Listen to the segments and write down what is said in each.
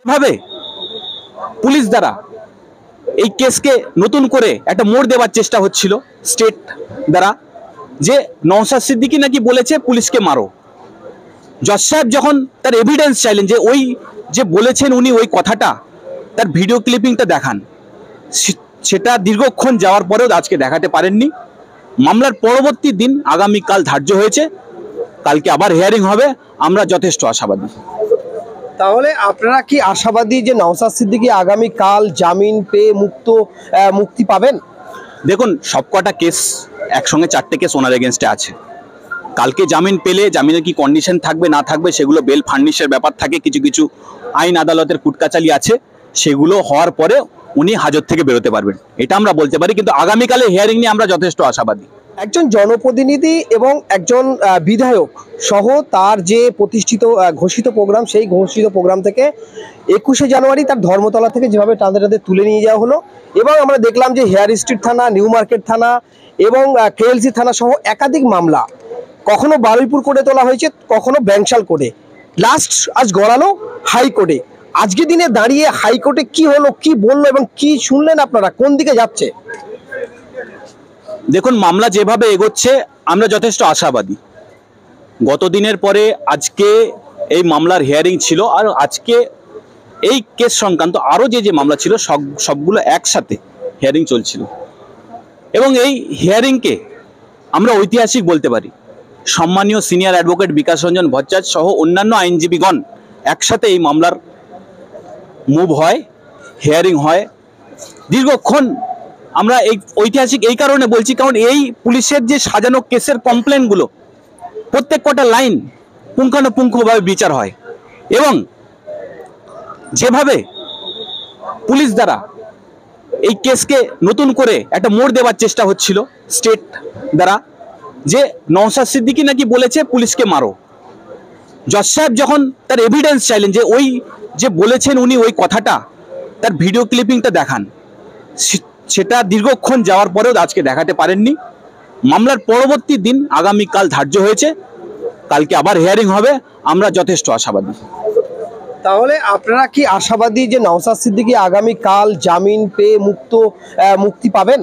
ভাবে পুলিশ দ্বারা এই কেসকে নতুন করে একটা মোড় দেওয়ার চেষ্টা হচ্ছিল স্টেট দ্বারা, যে নওশাদ সিদ্দিকী নাকি বলেছে পুলিশকে মারো। জজ সাহেব যখন তার এভিডেন্স চাইলেন যে ওই যে বলেছেন উনি ওই কথাটা, তার ভিডিও ক্লিপিংটা দেখান, সেটা দীর্ঘক্ষণ যাওয়ার পরেও আজকে দেখাতে পারেননি। মামলার পরবর্তী দিন আগামীকাল ধার্য হয়েছে, কালকে আবার হিয়ারিং হবে। আমরা যথেষ্ট আশাবাদী। তাহলে আপনারা কি আশাবাদী যে নওশাদ সিদ্দিকী আগামীকাল জামিন পেয়ে মুক্তি পাবেন? দেখুন, সবকটা কেস একসঙ্গে 4টে কেস ওনার এগেনস্টে আছে। কালকে জামিন পেলে জামিনের কি কন্ডিশন থাকবে না থাকবে সেগুলো বেল ফার্নিশের ব্যাপার থাকে, কিছু কিছু আইন আদালতের কুটকাচালি আছে, সেগুলো হওয়ার পরে উনি হাজত থেকে বেরোতে পারবেন, এটা আমরা বলতে পারি। কিন্তু আগামীকালে হিয়ারিং নিয়ে আমরা যথেষ্ট আশাবাদী। একজন জনপ্রতিনিধি এবং একজন বিধায়ক সহ তার যে প্রতিষ্ঠিত ঘোষিত প্রোগ্রাম, সেই ঘোষিত প্রোগ্রাম থেকে 21শে জানুয়ারি তার ধর্মতলা থেকে যেভাবে টাঁধে টাঁধে তুলে নিয়ে যাওয়া হলো, এবং আমরা দেখলাম যে হেয়ার স্ট্রিট থানা, নিউ মার্কেট থানা এবং কেএলসি থানা সহ একাধিক মামলা, কখনো বারুইপুর কোর্টে তোলা হয়েছে, কখনো ব্যাংশাল কোর্টে, লাস্ট আজ গড়ালো হাইকোর্টে। আজকে দিনে দাঁড়িয়ে হাইকোর্টে কি হলো, কি বললো এবং কি শুনলেন আপনারা, কোন দিকে যাচ্ছে? দেখুন, মামলা যেভাবে এগোচ্ছে আমরা যথেষ্ট আশাবাদী। গত দিনের পরে আজকে এই মামলার হিয়ারিং ছিল, আর আজকে এই কেস সংক্রান্ত আরও যে মামলা ছিল সবগুলো একসাথে হিয়ারিং চলছিল, এবং এই হিয়ারিংকে আমরা ঐতিহাসিক বলতে পারি। সম্মানীয় সিনিয়র অ্যাডভোকেট বিকাশ রঞ্জন ভট্টাচার্য সহ অন্যান্য আইনজীবীগণ একসাথে এই মামলার মুভ হয়, হিয়ারিং হয় দীর্ঘক্ষণ। আমরা এই ঐতিহাসিক এই কারণে বলছি, কারণ এই পুলিশের যে সাজানো কেসের কমপ্লেনগুলো প্রত্যেক কটা লাইন পুঙ্খানুপুঙ্খভাবে বিচার হয়, এবং যেভাবে পুলিশ দ্বারা এই কেসকে নতুন করে একটা মোড় দেওয়ার চেষ্টা হচ্ছিল স্টেট দ্বারা, যে নওশাদ সিদ্দিকী নাকি বলেছে পুলিশকে মারো। জজ সাহেব যখন তার এভিডেন্স চাইলেন যে ওই যে বলেছেন উনি ওই কথাটা, তার ভিডিও ক্লিপিংটা দেখান, সেটা দীর্ঘক্ষণ যাওয়ার পরেও আজকে দেখাতে পারেননি। মামলার পরবর্তী দিন আগামীকাল ধার্য হয়েছে, কালকে আবার হিয়ারিং হবে। আমরা যথেষ্ট আশাবাদী। তাহলে আপনারা কি আশাবাদী যে নওশাদ সিদ্দিকী আগামীকাল জামিন পেয়ে মুক্তি পাবেন?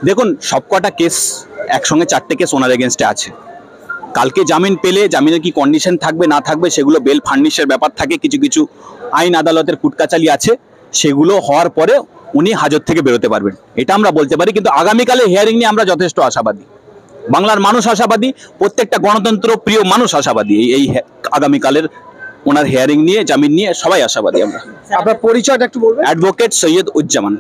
দেখুন, সবকটা কেস একসঙ্গে 4টে কেস ওনার এগেনস্টে আছে। কালকে জামিন পেলে জামিনের কি কন্ডিশন থাকবে না থাকবে সেগুলো বেল ফার্নিশের ব্যাপার থাকে, কিছু কিছু আইন আদালতের কুটকাচালি আছে, সেগুলো হওয়ার পরে উনি হাজত থেকে বেরোতে পারবেন, এটা আমরা বলতে পারি। কিন্তু আগামীকালে হিয়ারিং নিয়ে আমরা যথেষ্ট আশাবাদী। বাংলার মানুষ আশাবাদী, প্রত্যেকটা গণতন্ত্র প্রিয় মানুষ আশাবাদী। এই আগামীকালের ওনার হিয়ারিং নিয়ে, জামিন নিয়ে সবাই আশাবাদী আমরা। আপনার পরিচয়টা একটু বলবেন? অ্যাডভোকেট সৈয়দ উজ্জামান।